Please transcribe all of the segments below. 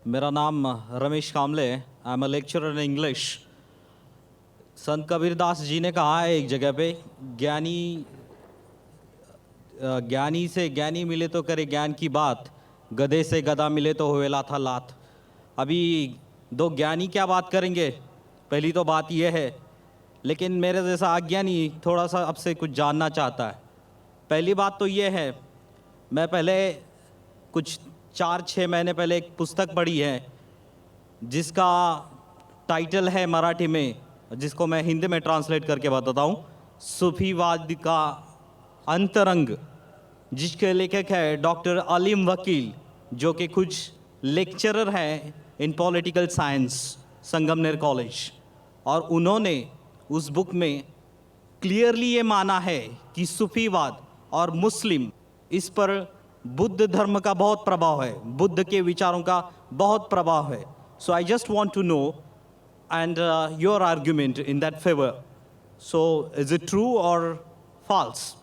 मेरा नाम रमेश कामले है। I am a lecturer in English. संत कबीरदास जी ने कहा है एक जगह पे, ज्ञानी से ज्ञानी मिले तो करे ज्ञान की बात, गधे से गधा मिले तो होए लाथा लात। अभी दो ज्ञानी क्या बात करेंगे, पहली तो बात यह है। लेकिन मेरे जैसा अज्ञानी थोड़ा सा आपसे कुछ जानना चाहता है। पहली बात तो ये है, मैं पहले कुछ 4-6 महीने पहले एक पुस्तक पढ़ी है जिसका टाइटल है मराठी में, जिसको मैं हिंदी में ट्रांसलेट करके बताता हूँ, सूफीवाद का अंतरंग, जिसके लेखक है डॉक्टर अलीम वकील, जो कि कुछ लेक्चरर हैं इन पॉलिटिकल साइंस संगमनेर कॉलेज। और उन्होंने उस बुक में क्लियरली ये माना है कि सूफीवाद और मुस्लिम, इस पर बुद्ध धर्म का बहुत प्रभाव है, बुद्ध के विचारों का बहुत प्रभाव है। So I just want to know and your argument in that favour. So is it true और फॉल्स?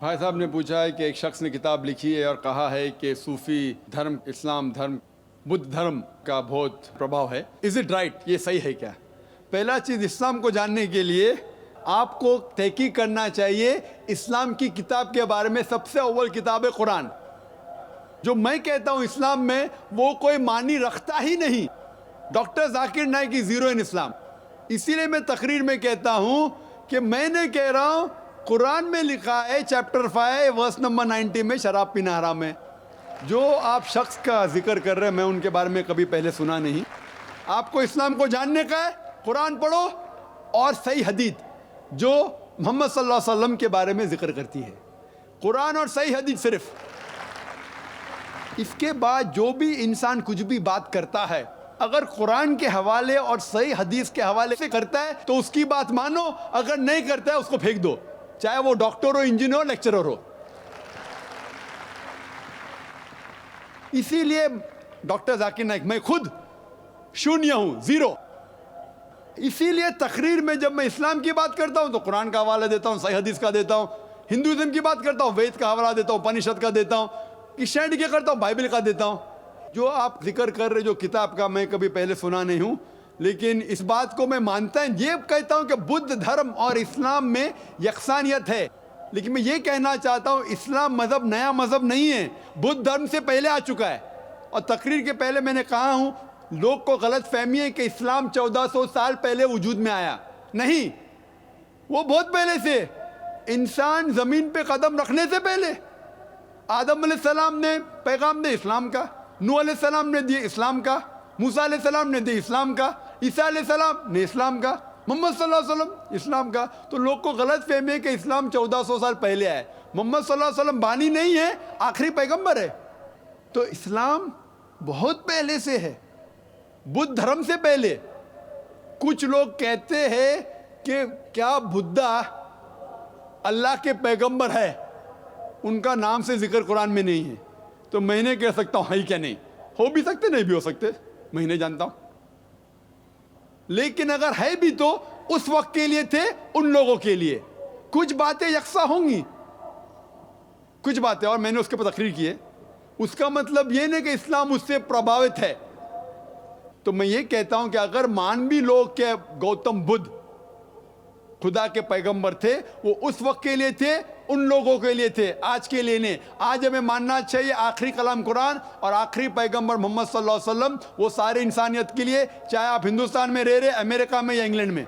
भाई साहब ने पूछा है कि एक शख्स ने किताब लिखी है और कहा है कि सूफी धर्म, इस्लाम धर्म, बुद्ध धर्म का बहुत प्रभाव है। Is it right? ये सही है क्या? पहला चीज़, इस्लाम को जानने के लिए आपको तहकीक करना चाहिए इस्लाम की किताब के बारे में। सबसे अव्वल किताब है कुरान। जो मैं कहता हूँ इस्लाम में, वो कोई मानी रखता ही नहीं। Doctor Zakir Naik is zero in Islam. इसीलिए मैं तकरीर में कहता हूँ कि मैंने कह रहा हूँ कुरान में लिखा है चैप्टर 5 वर्स नंबर 90 में शराब पीना हराम है। जो आप शख्स का जिक्र कर रहे हैं, मैं उनके बारे में कभी पहले सुना नहीं। आपको इस्लाम को जानने का है, कुरान पढ़ो और सही हदीस जो मोहम्मद सल्लल्लाहु अलैहि वसल्लम के बारे में जिक्र करती है। कुरान और सही हदीस सिर्फ। इसके बाद जो भी इंसान कुछ भी बात करता है, अगर कुरान के हवाले और सही हदीस के हवाले से करता है तो उसकी बात मानो, अगर नहीं करता है उसको फेंक दो, चाहे वो डॉक्टर हो, इंजीनियर हो, लेक्चरर हो। इसीलिए डॉक्टर जाकिर नाइक, मैं खुद शून्य हूं, जीरो। इसीलिए तकरीर में जब मैं इस्लाम की बात करता हूं तो कुरान का हवाला देता हूं, सही हदीस का देता हूं। हिंदुइज्म की बात करता हूं, वेद का हवाला देता हूं, उपनिषद का देता हूं। क्रिश्चियनिटी क्या करता हूं, बाइबल का देता हूं। जो आप जिक्र कर रहे जो किताब का, मैं कभी पहले सुना नहीं हूं, लेकिन इस बात को मैं मानता हूं, ये कहता हूं कि बुद्ध धर्म और इस्लाम में यकसानियत है। लेकिन मैं ये कहना चाहता हूं, इस्लाम मज़हब नया मज़हब नहीं है, बुद्ध धर्म से पहले आ चुका है। और तकरीर के पहले मैंने कहा हूं, लोग को गलत फहमी है कि इस्लाम 1400 साल पहले वजूद में आया। नहीं, वो बहुत पहले से, इंसान ज़मीन पे कदम रखने से पहले आदम अलैहिस्सलाम ने पैगाम दिया इस्लाम का, नूह अलैहिस्सलाम ने दिया इस्लाम का, मूसा अलैहिस्सलाम ने दिया इस्लाम का, ईसा अलैहिस्सलाम ने इस्लाम का, मोहम्मद सल्लल्लाहु अलैहि वसल्लम इस्लाम का। तो लोग को गलत फहमी है कि इस्लाम 1400 साल पहले आए। मोहम्मद सल्लल्लाहु अलैहि वसल्लम बानी नहीं है, आखिरी पैगंबर है। तो इस्लाम बहुत पहले से है, बुद्ध धर्म से पहले। कुछ लोग कहते हैं कि क्या बुद्धा अल्लाह के पैगंबर है, उनका नाम से जिक्र कुरान में नहीं है। तो मैं नहीं कह सकता हूँ है क्या, नहीं हो भी सकते, नहीं भी हो सकते, मैं नहीं जानता हूँ। लेकिन अगर है भी तो उस वक्त के लिए थे, उन लोगों के लिए। कुछ बातें यकसा होंगी, कुछ बातें, और मैंने उसके पर तकरीर की है। उसका मतलब ये नहीं कि इस्लाम उससे प्रभावित है। तो मैं ये कहता हूं कि अगर मानवी लोग के गौतम बुद्ध खुदा के पैगंबर थे, वो उस वक्त के लिए थे, उन लोगों के लिए थे, आज के लिए नहीं। आज हमें मानना चाहिए आखिरी कलाम कुरान और आखिरी पैगंबर मोहम्मद सल्लल्लाहु अलैहि वसल्लम, वो सारे इंसानियत के लिए, चाहे आप हिंदुस्तान में रह रहे, अमेरिका में या इंग्लैंड में।